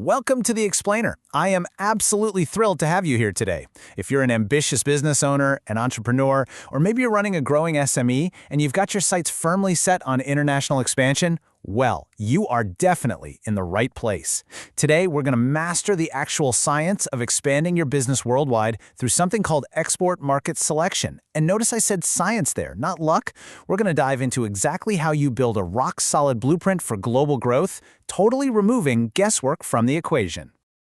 Welcome to The Explainer. I am absolutely thrilled to have you here today. If you're an ambitious business owner, an entrepreneur, or maybe you're running a growing SME and you've got your sights firmly set on international expansion, well, you are definitely in the right place. Today, we're going to master the actual science of expanding your business worldwide through something called export market selection. And notice I said science there, not luck. We're going to dive into exactly how you build a rock-solid blueprint for global growth, totally removing guesswork from the equation.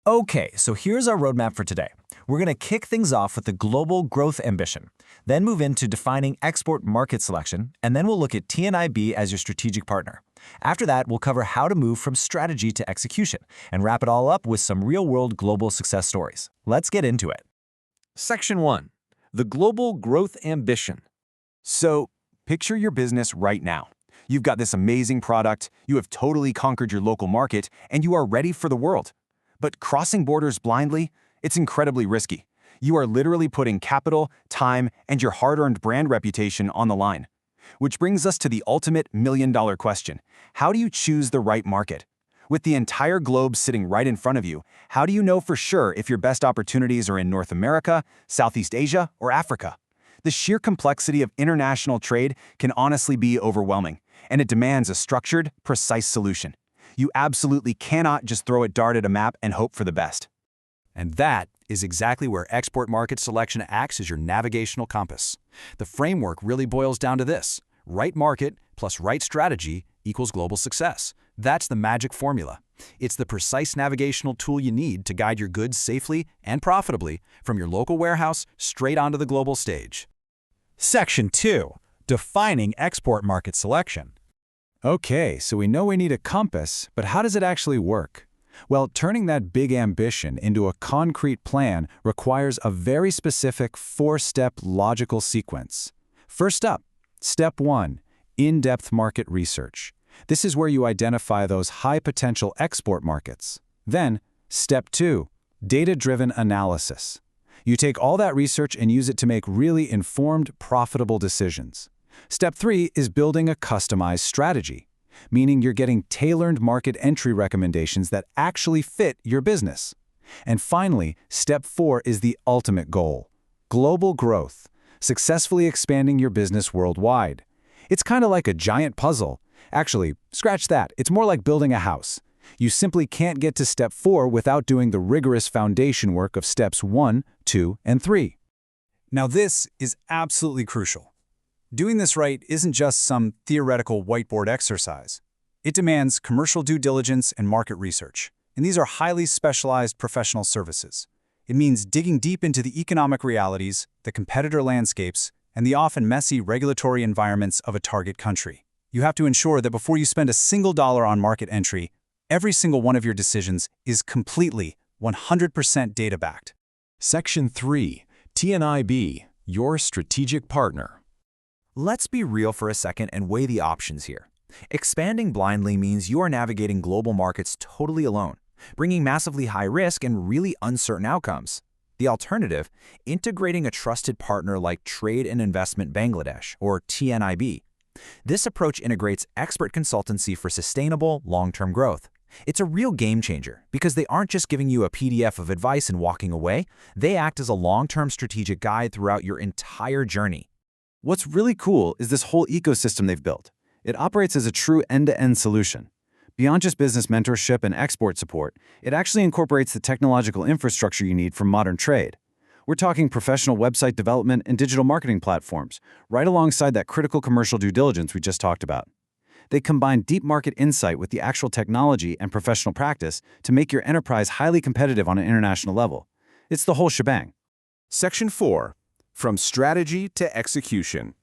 Okay, so here's our roadmap for today. We're going to kick things off with the global growth ambition, then move into defining export market selection, and then we'll look at TNIB as your strategic partner. After that, we'll cover how to move from strategy to execution, and wrap it all up with some real-world global success stories. Let's get into it. Section 1. The Global Growth Ambition. So, picture your business right now. You've got this amazing product, you have totally conquered your local market, and you are ready for the world. But crossing borders blindly, it's incredibly risky. You are literally putting capital, time, and your hard-earned brand reputation on the line. Which brings us to the ultimate million-dollar question. How do you choose the right market? With the entire globe sitting right in front of you, how do you know for sure if your best opportunities are in North America, Southeast Asia, or Africa? The sheer complexity of international trade can honestly be overwhelming, and it demands a structured, precise solution. You absolutely cannot just throw a dart at a map and hope for the best. And that is exactly where export market selection acts as your navigational compass. The framework really boils down to this: right market plus right strategy equals global success. That's the magic formula. It's the precise navigational tool you need to guide your goods safely and profitably from your local warehouse straight onto the global stage. Section 2. Defining export market selection. Okay, so we know we need a compass, but how does it actually work? Well, turning that big ambition into a concrete plan requires a very specific four-step logical sequence. First up, Step 1, in-depth market research. This is where you identify those high-potential export markets. Then, Step 2, data-driven analysis. You take all that research and use it to make really informed, profitable decisions. Step 3 is building a customized strategy, meaning you're getting tailored market entry recommendations that actually fit your business. And finally, Step 4 is the ultimate goal: global growth, successfully expanding your business worldwide. It's kind of like a giant puzzle. Actually, scratch that, it's more like building a house. You simply can't get to Step 4 without doing the rigorous foundation work of Steps 1, 2, and 3. Now this is absolutely crucial. Doing this right isn't just some theoretical whiteboard exercise. It demands commercial due diligence and market research, and these are highly specialized professional services. It means digging deep into the economic realities, the competitor landscapes, and the often messy regulatory environments of a target country. You have to ensure that before you spend a single dollar on market entry, every single one of your decisions is completely 100% data-backed. Section 3. TNIB, your strategic partner. Let's be real for a second and weigh the options here. Expanding blindly means you are navigating global markets totally alone, bringing massively high risk and really uncertain outcomes. The alternative, integrating a trusted partner like Trade and Investment Bangladesh, or TNIB. This approach integrates expert consultancy for sustainable, long-term growth. It's a real game changer because they aren't just giving you a PDF of advice and walking away. They act as a long-term strategic guide throughout your entire journey. What's really cool is this whole ecosystem they've built. It operates as a true end-to-end solution. Beyond just business mentorship and export support, it actually incorporates the technological infrastructure you need for modern trade. We're talking professional website development and digital marketing platforms, right alongside that critical commercial due diligence we just talked about. They combine deep market insight with the actual technology and professional practice to make your enterprise highly competitive on an international level. It's the whole shebang. Section 4. From strategy to execution.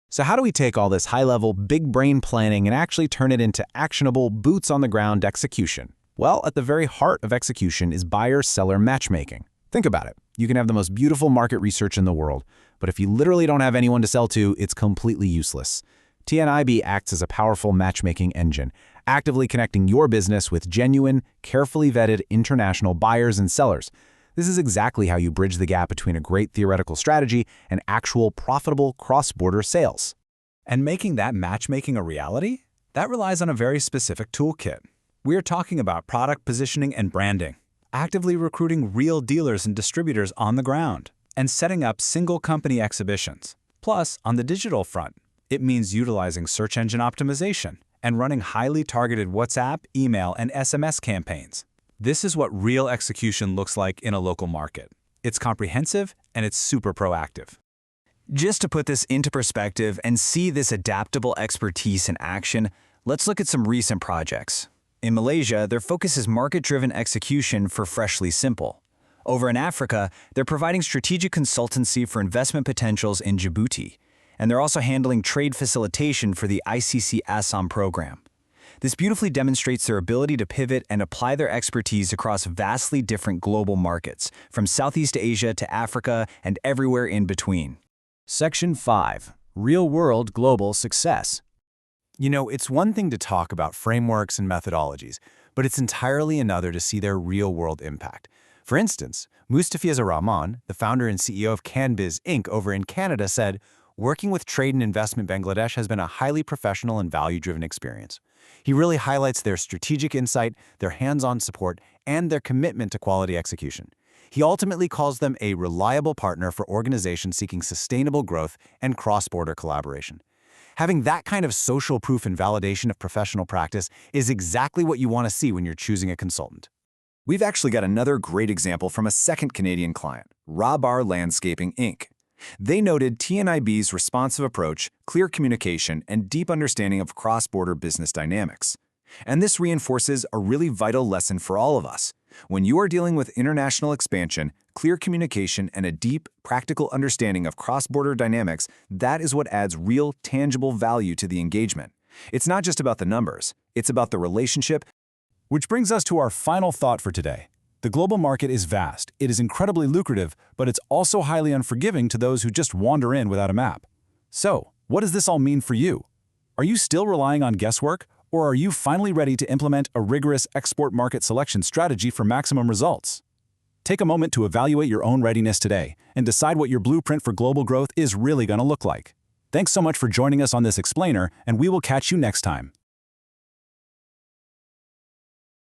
So how do we take all this high-level, big-brain planning and actually turn it into actionable, boots-on-the-ground execution? Well, at the very heart of execution is buyer-seller matchmaking. Think about it. You can have the most beautiful market research in the world, but if you literally don't have anyone to sell to, it's completely useless. TNIB acts as a powerful matchmaking engine, actively connecting your business with genuine, carefully vetted international buyers and sellers. This is exactly how you bridge the gap between a great theoretical strategy and actual profitable cross-border sales. And making that matchmaking a reality? That relies on a very specific toolkit. We're talking about product positioning and branding, actively recruiting real dealers and distributors on the ground, and setting up single company exhibitions. Plus, on the digital front, it means utilizing search engine optimization and running highly targeted WhatsApp, email, and SMS campaigns. This is what real execution looks like in a local market. It's comprehensive and it's super proactive. Just to put this into perspective and see this adaptable expertise in action, let's look at some recent projects. In Malaysia, their focus is market-driven execution for Freshly Simple. Over in Africa, they're providing strategic consultancy for investment potentials in Djibouti, and they're also handling trade facilitation for the ICC Assam program. This beautifully demonstrates their ability to pivot and apply their expertise across vastly different global markets, from Southeast Asia to Africa and everywhere in between. Section 5. Real-world global success. You know, it's one thing to talk about frameworks and methodologies, but it's entirely another to see their real-world impact. For instance, Mustafiza Rahman, the founder and CEO of CanBiz Inc. over in Canada, said, "Working with Trade and Investment Bangladesh has been a highly professional and value-driven experience." He really highlights their strategic insight, their hands-on support, and their commitment to quality execution. He ultimately calls them a reliable partner for organizations seeking sustainable growth and cross-border collaboration. Having that kind of social proof and validation of professional practice is exactly what you want to see when you're choosing a consultant. We've actually got another great example from a second Canadian client, Rabar Landscaping Inc. They noted TNIB's responsive approach, clear communication, and deep understanding of cross-border business dynamics. And this reinforces a really vital lesson for all of us. When you are dealing with international expansion, clear communication, and a deep, practical understanding of cross-border dynamics, that is what adds real, tangible value to the engagement. It's not just about the numbers, it's about the relationship. Which brings us to our final thought for today. The global market is vast, it is incredibly lucrative, but it's also highly unforgiving to those who just wander in without a map. So, what does this all mean for you? Are you still relying on guesswork, or are you finally ready to implement a rigorous export market selection strategy for maximum results? Take a moment to evaluate your own readiness today and decide what your blueprint for global growth is really going to look like. Thanks so much for joining us on this explainer, and we will catch you next time.